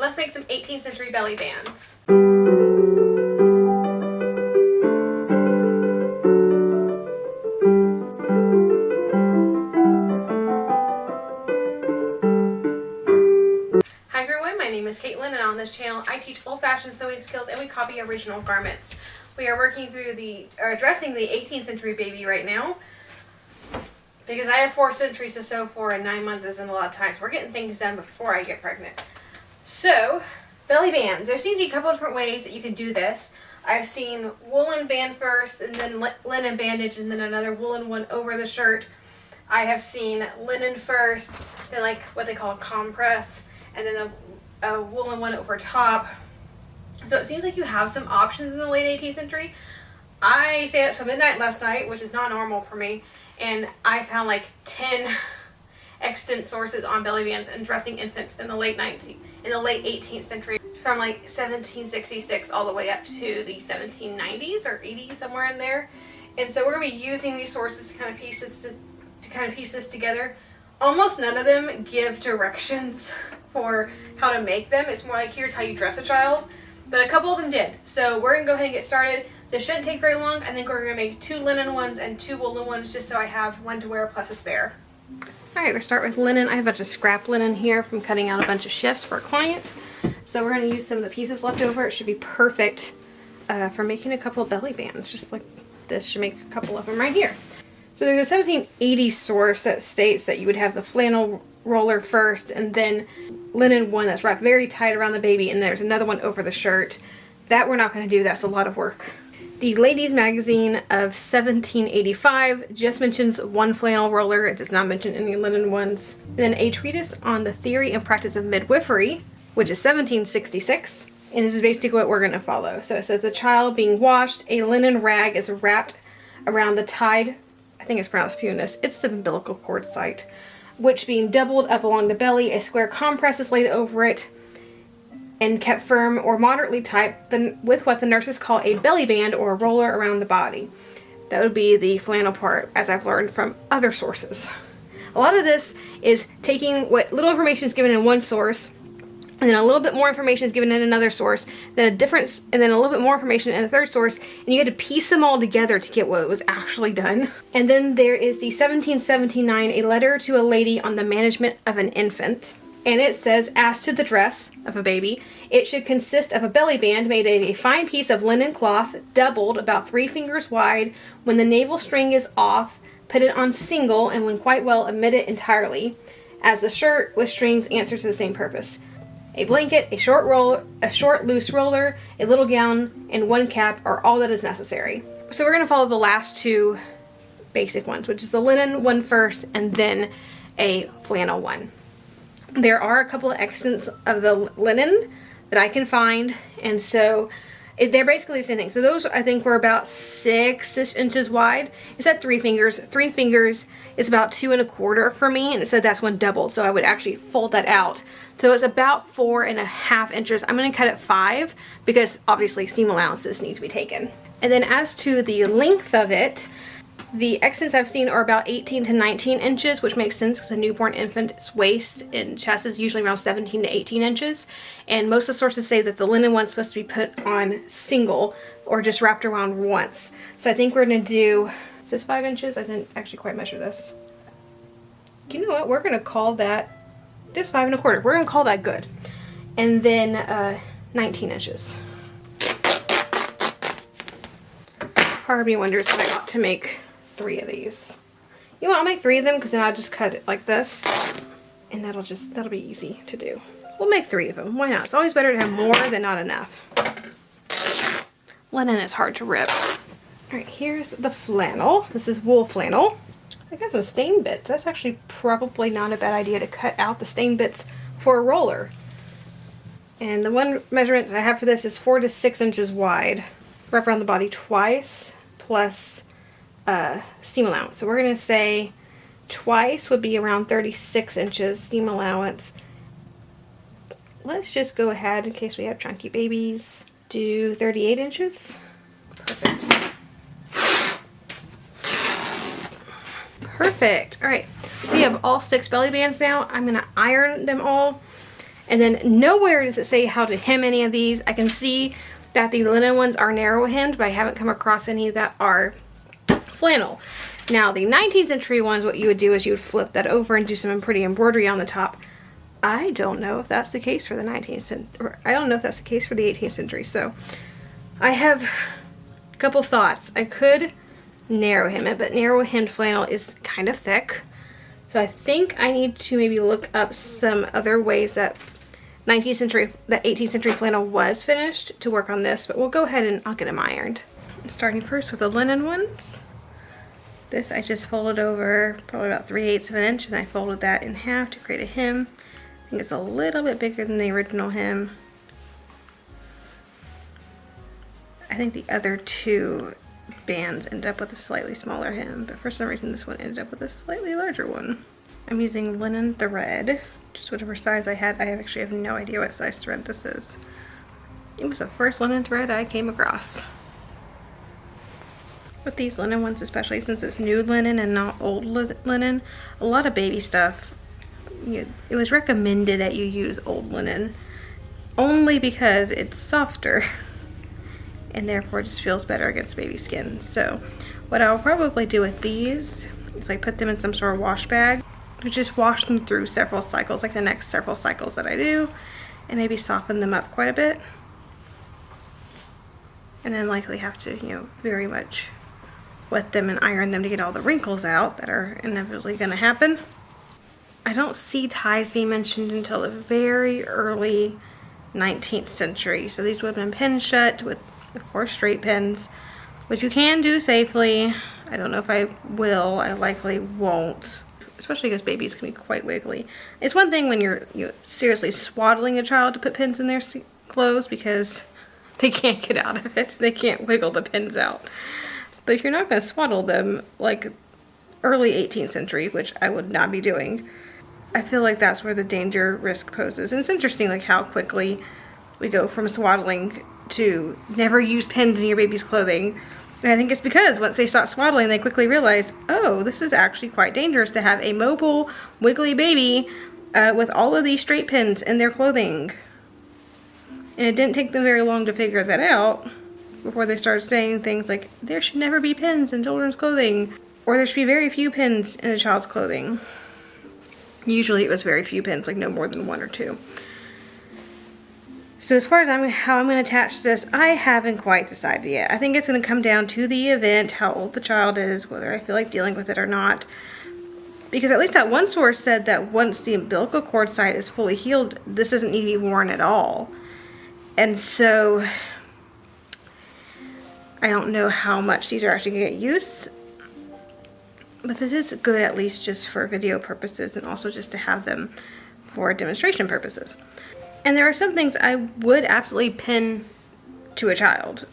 Let's make some 18th century belly bands. Hi everyone, my name is Caitlin, and on this channel I teach old-fashioned sewing skills and we copy original garments. We are working through addressing the 18th century baby right now, because I have 4 centuries to sew for and 9 months isn't a lot of time, so we're getting things done before I get pregnant. So, belly bands. There seems to be a couple different ways that you can do this. I've seen woolen band first, and then linen bandage, and then another woolen one over the shirt. I have seen linen first, then like what they call a compress, and then a woolen one over top. So it seems like you have some options in the late 18th century. I stayed up till midnight last night, which is not normal for me, and I found like 10 extant sources on belly bands and dressing infants in the late 18th century, from like 1766 all the way up to the 1790s or 80s, somewhere in there. And so we're going to be using these sources to kind of piece this together. Almost none of them give directions for how to make them. It's more like, here's how you dress a child. But a couple of them did. So we're going to go ahead and get started. This shouldn't take very long. I think we're going to make 2 linen ones and 2 woolen ones, just so I have one to wear plus a spare. Alright, we'll start with linen. I have a bunch of scrap linen here from cutting out a bunch of shifts for a client. So we're going to use some of the pieces left over. It should be perfect for making a couple of belly bands. Just like this, should make a couple of them right here. So there's a 1780 source that states that you would have the flannel roller first, and then linen one that's wrapped very tight around the baby, and there's another one over the shirt. That we're not going to do. That's a lot of work. The Ladies Magazine of 1785 just mentions one flannel roller. It does not mention any linen ones. And then a treatise on the theory and practice of midwifery, which is 1766. And this is basically what we're going to follow. So it says, the child being washed, a linen rag is wrapped around the tied, I think it's pronounced punis, it's the umbilical cord site, which being doubled up along the belly, a square compress is laid over it and kept firm or moderately tight with what the nurses call a belly band or a roller around the body. That would be the flannel part, as I've learned from other sources. A lot of this is taking what little information is given in one source, and then a little bit more information is given in another source, then a difference, and then a little bit more information in the third source, and you had to piece them all together to get what was actually done. And then there is the 1779, a letter to a lady on the management of an infant. And it says, as to the dress of a baby, it should consist of a belly band made of a fine piece of linen cloth, doubled about 3 fingers wide. When the navel string is off, put it on single, and when quite well, omit it entirely, as the shirt with strings answers to the same purpose. A blanket, a short loose roller, a little gown, and 1 cap are all that is necessary. So we're going to follow the last 2 basic ones, which is the linen one first, and then a flannel one. There are a couple of extents of the linen that I can find, and so they're basically the same thing. So those, I think, were about 6 inches wide. It said 3 fingers. 3 fingers is about 2 1/4 for me, and it said that's one doubled, so I would actually fold that out. So it's about 4 1/2 inches. I'm going to cut it 5 because obviously seam allowances need to be taken. And then as to the length of it, the extents I've seen are about 18 to 19 inches, which makes sense because a newborn infant's waist and chest is usually around 17 to 18 inches. And most of the sources say that the linen one's supposed to be put on single or just wrapped around once. So I think we're going to do, is this 5 inches? I didn't actually quite measure this. You know what? We're going to call that, this 5 1/4. We're going to call that good. And then 19 inches. Part of me wonders if I ought to make 3 of these. You know what, I'll make 3 of them because then I'll just cut it like this, and that'll be easy to do. We'll make 3 of them. Why not? It's always better to have more than not enough. Linen is hard to rip. Alright, here's the flannel. This is wool flannel. I got some stain bits. That's actually probably not a bad idea to cut out the stain bits for a roller. And the one measurement I have for this is 4 to 6 inches wide. Wrap around the body twice, plus seam allowance. So we're going to say twice would be around 36 inches seam allowance. Let's just go ahead, in case we have chunky babies, do 38 inches. Perfect. Perfect. Alright, we have all 6 belly bands now. I'm going to iron them all And then nowhere does it say how to hem any of these. I can see that the linen ones are narrow hemmed, but I haven't come across any that are flannel. Now the 19th century ones, what you would do is you would flip that over and do some pretty embroidery on the top. I don't know if that's the case for the 19th century, or I don't know if that's the case for the 18th century. So I have a couple thoughts. I could narrow hem it, but narrow hemmed flannel is kind of thick. So I think I need to maybe look up some other ways that 19th century, that 18th century flannel was finished to work on this, but we'll go ahead and I'll get them ironed. I'm starting first with the linen ones. This I just folded over probably about 3/8 of an inch, and I folded that in half to create a hem. I think it's a little bit bigger than the original hem. I think the other two bands end up with a slightly smaller hem, but for some reason this one ended up with a slightly larger one. I'm using linen thread, just whatever size I had. I actually have no idea what size thread this is. It was the first linen thread I came across. With these linen ones, especially since it's new linen and not old linen, a lot of baby stuff, it was recommended that you use old linen only because it's softer and therefore just feels better against baby skin. So what I'll probably do with these is like put them in some sort of wash bag, just wash them through several cycles, like the next several cycles that I do, and maybe soften them up quite a bit, and then likely have to, very much wet them and iron them to get all the wrinkles out that are inevitably going to happen. I don't see ties being mentioned until the very early 19th century. So these would have been pinned shut with, of course, straight pins, which you can do safely. I don't know if I will. I likely won't, especially because babies can be quite wiggly. It's one thing when you're seriously swaddling a child to put pins in their clothes because they can't get out of it. They can't wiggle the pins out. But if you're not going to swaddle them like early 18th century, which I would not be doing, I feel like that's where the danger risk poses. And it's interesting like how quickly we go from swaddling to never use pins in your baby's clothing. And I think it's because once they stop swaddling, they quickly realize, oh, this is actually quite dangerous to have a mobile, wiggly baby with all of these straight pins in their clothing. And it didn't take them very long to figure that out before they started saying things like, there should never be pins in children's clothing, or there should be very few pins in a child's clothing. Usually it was very few pins, like no more than 1 or 2. So as far as how I'm going to attach this, I haven't quite decided yet. I think it's going to come down to the event, how old the child is, whether I feel like dealing with it or not. Because at least that one source said that once the umbilical cord site is fully healed, this doesn't need to be worn at all. And so I don't know how much these are actually going to get used, but this is good at least just for video purposes and also just to have them for demonstration purposes. And there are some things I would absolutely pin to a child.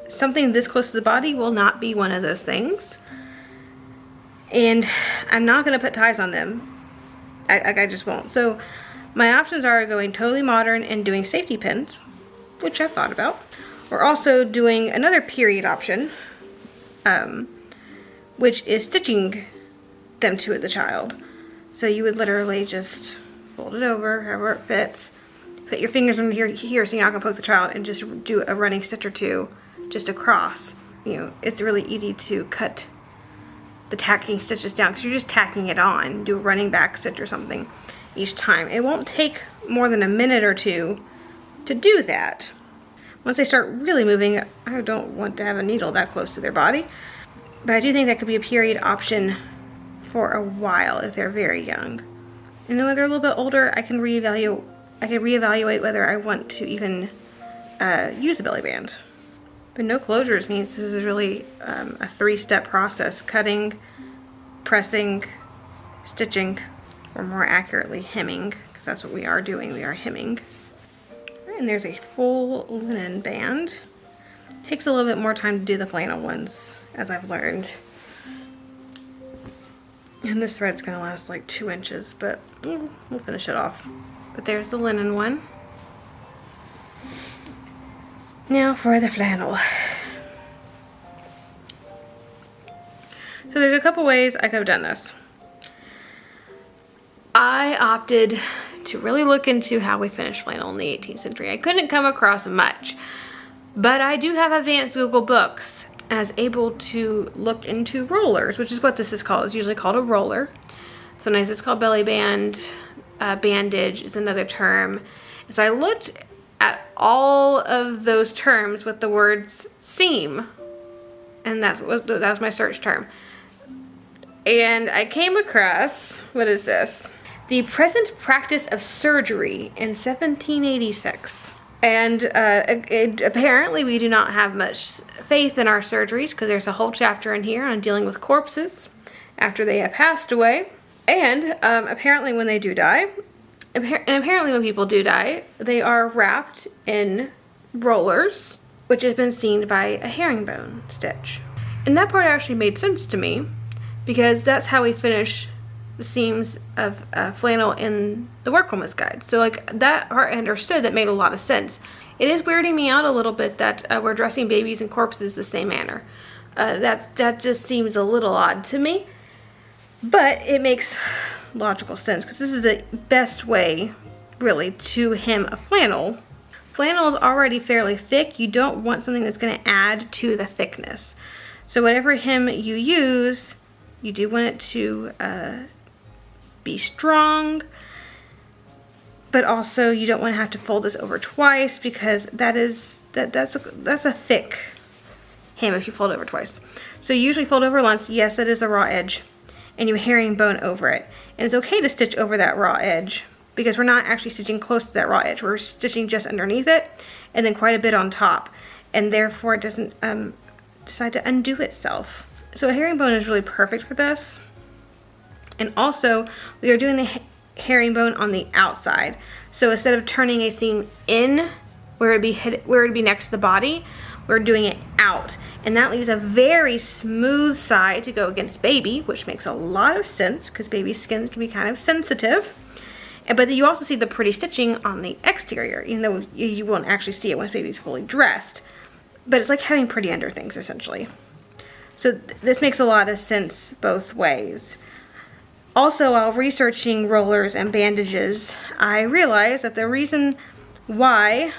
Something this close to the body will not be one of those things. And I'm not going to put ties on them. I just won't. So my options are going totally modern and doing safety pins, which I've thought about. We're also doing another period option, which is stitching them to the child. So you would literally just fold it over, however it fits, put your fingers under here so you're not going to poke the child, and just do a running stitch or two just across. It's really easy to cut the tacking stitches down because you're just tacking it on. Do a running back stitch or something each time. It won't take more than a minute or two to do that. Once they start really moving, I don't want to have a needle that close to their body. But I do think that could be a period option for a while if they're very young. And then when they're a little bit older, I can reevaluate whether I want to even use a belly band. But no closures means this is really a 3-step process: cutting, pressing, stitching, or more accurately hemming, because that's what we are doing. We are hemming. And there's a full linen band. Takes a little bit more time to do the flannel ones, as I've learned. And this thread's gonna last like 2 inches, but we'll finish it off. But there's the linen one. Now for the flannel. So there's a couple ways I could have done this. I opted to really look into how we finished flannel in the 18th century. I couldn't come across much, but I do have advanced Google books, and I was able to look into rollers, which is what this is called. It's usually called a roller. Sometimes it's called belly band. Bandage is another term. And so I looked at all of those terms with the words seam, and that was my search term. And I came across, what is this? The Present Practice of Surgery in 1786. And apparently we do not have much faith in our surgeries, because there's a whole chapter in here on dealing with corpses after they have passed away. And apparently when they do die, apparently when people do die, they are wrapped in rollers, which has been seen by a herringbone stitch. And that part actually made sense to me, because that's how we finish the seams of flannel in the Workwoman's Guide. So like that part I understood, that made a lot of sense. It is weirding me out a little bit that we're dressing babies and corpses the same manner. That just seems a little odd to me, but it makes logical sense, because this is the best way really to hem a flannel. Flannel is already fairly thick. You don't want something that's going to add to the thickness. So whatever hem you use, you do want it to be strong, but also you don't want to have to fold this over twice, because that's a thick hem if you fold over twice. So you usually fold over once. Yes, that is a raw edge, and you herringbone over it. And it's okay to stitch over that raw edge, because we're not actually stitching close to that raw edge. We're stitching just underneath it and then quite a bit on top, and therefore it doesn't decide to undo itself. So a herringbone is really perfect for this. And also we are doing the herringbone on the outside. So instead of turning a seam in where it'd be next to the body, we're doing it out. And that leaves a very smooth side to go against baby, which makes a lot of sense, because baby skin can be kind of sensitive. But you also see the pretty stitching on the exterior, even though you won't actually see it once baby's fully dressed. But it's like having pretty underthings, essentially. So this makes a lot of sense both ways. Also, while researching rollers and bandages, I realized that the reason why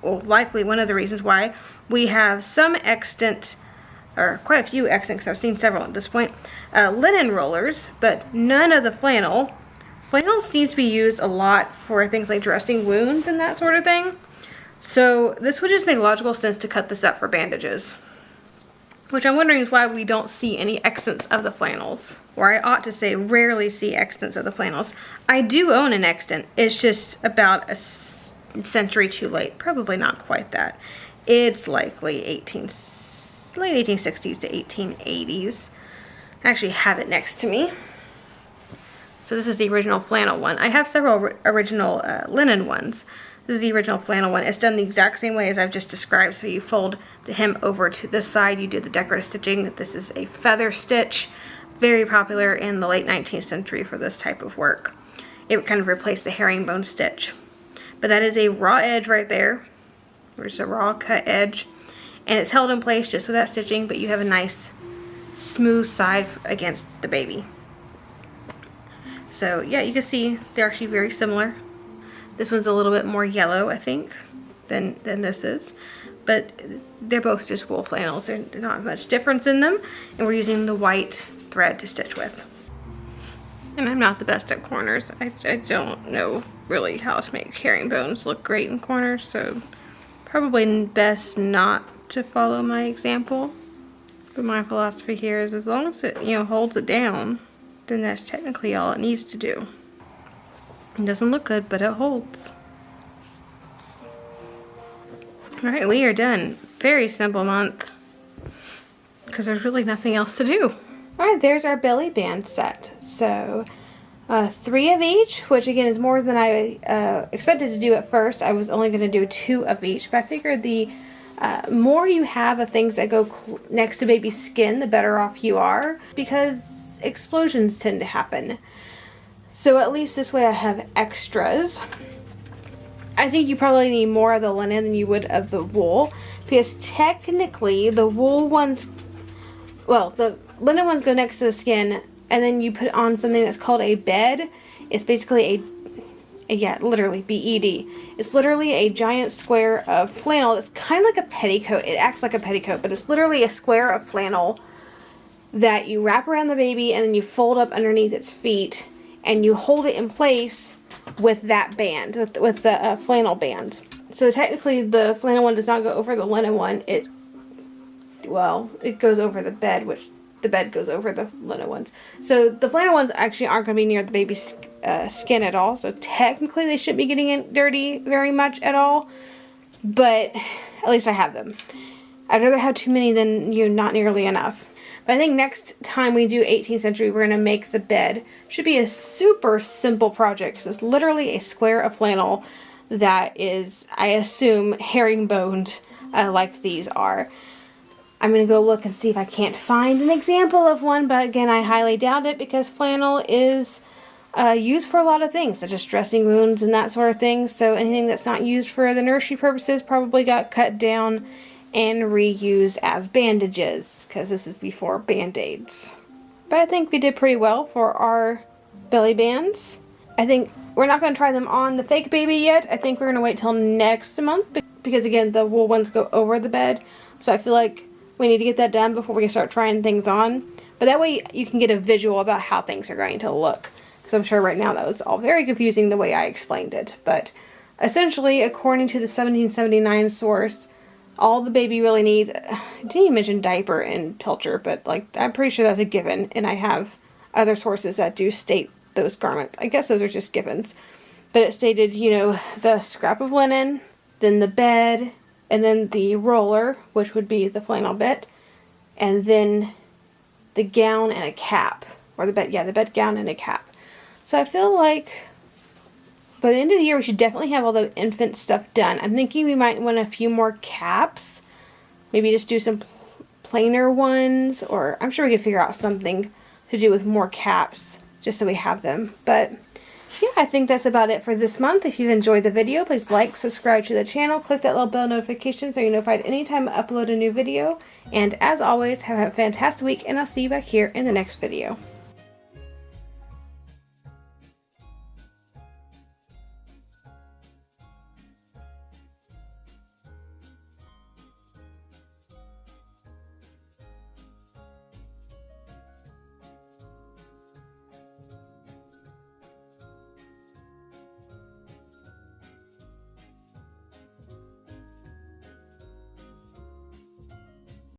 likely one of the reasons why we have some extant, or quite a few extant, because I've seen several at this point, linen rollers, but none of the flannel. Flannel seems to be used a lot for things like dressing wounds and that sort of thing. So this would just make logical sense to cut this up for bandages, which I'm wondering is why we don't see any extants of the flannels. Or I ought to say rarely see extants of the flannels. I do own an extant. It's just about a century too late. Probably not quite that. It's likely late 1860s to 1880s. I actually have it next to me. So this is the original flannel one. I have several original linen ones. This is the original flannel one. It's done the exact same way as I've just described. So you fold the hem over to this side. You do the decorative stitching. This is a feather stitch. Very popular in the late 19th century for this type of work. It would kind of replace the herringbone stitch. But that is a raw edge right there. There's a raw cut edge. And it's held in place just with that stitching, but you have a nice smooth side against the baby. So yeah, you can see they're actually very similar. This one's a little bit more yellow, I think, than this is. But they're both just wool flannels. There's not much difference in them. And we're using the white thread to stitch with. And I'm not the best at corners. I don't know really how to make herringbones look great in corners, so probably best not to follow my example. But my philosophy here is as long as it, holds it down, then that's technically all it needs to do. It doesn't look good, but it holds. Alright, we are done. Very simple month, because there's really nothing else to do. Alright, there's our belly band set. So, 3 of each, which again is more than I expected to do at first. I was only going to do 2 of each, but I figured the more you have of things that go next to baby's skin, the better off you are, because explosions tend to happen. So at least this way I have extras. I think you probably need more of the linen than you would of the wool, because technically the wool ones, well, the linen ones go next to the skin, and then you put on something that's called a bed. It's basically Yeah, literally, B-E-D. It's literally a giant square of flannel that's kind of like a petticoat. It acts like a petticoat, but it's literally a square of flannel that you wrap around the baby and then you fold up underneath its feet and you hold it in place with that band, with the flannel band. So technically the flannel one does not go over the linen one. It goes over the bed, which the bed goes over the linen ones. So the flannel ones actually aren't going to be near the baby's skin at all. So technically they shouldn't be getting in dirty very much at all. But at least I have them. I'd rather have too many than not nearly enough. But I think next time we do 18th century, we're going to make the bed. Should be a super simple project because it's literally a square of flannel that is, I assume, herringboned like these are. I'm going to go look and see if I can't find an example of one, but again, I highly doubt it because flannel is used for a lot of things, such as dressing wounds and that sort of thing. So anything that's not used for the nursery purposes probably got cut down and reused as bandages, because this is before band-aids. But I think we did pretty well for our belly bands. I think we're not going to try them on the fake baby yet. I think we're going to wait till next month, because again, the wool ones go over the bed. So I feel like we need to get that done before we can start trying things on. But that way you can get a visual about how things are going to look. Because I'm sure right now that was all very confusing the way I explained it. But essentially, according to the 1779 source, all the baby really needs, I didn't even mention diaper and pilcher, but like I'm pretty sure that's a given. And I have other sources that do state those garments. I guess those are just givens. But it stated, the scrap of linen, then the bed, and then the roller, which would be the flannel bit, and then the gown and a cap. Or the bed gown and a cap. So I feel like by the end of the year, we should definitely have all the infant stuff done. I'm thinking we might want a few more caps. Maybe just do some plainer ones, or I'm sure we could figure out something to do with more caps, just so we have them. But yeah, I think that's about it for this month. If you've enjoyed the video, please like, subscribe to the channel, click that little bell notification so you're notified anytime I upload a new video. And as always, have a fantastic week, and I'll see you back here in the next video.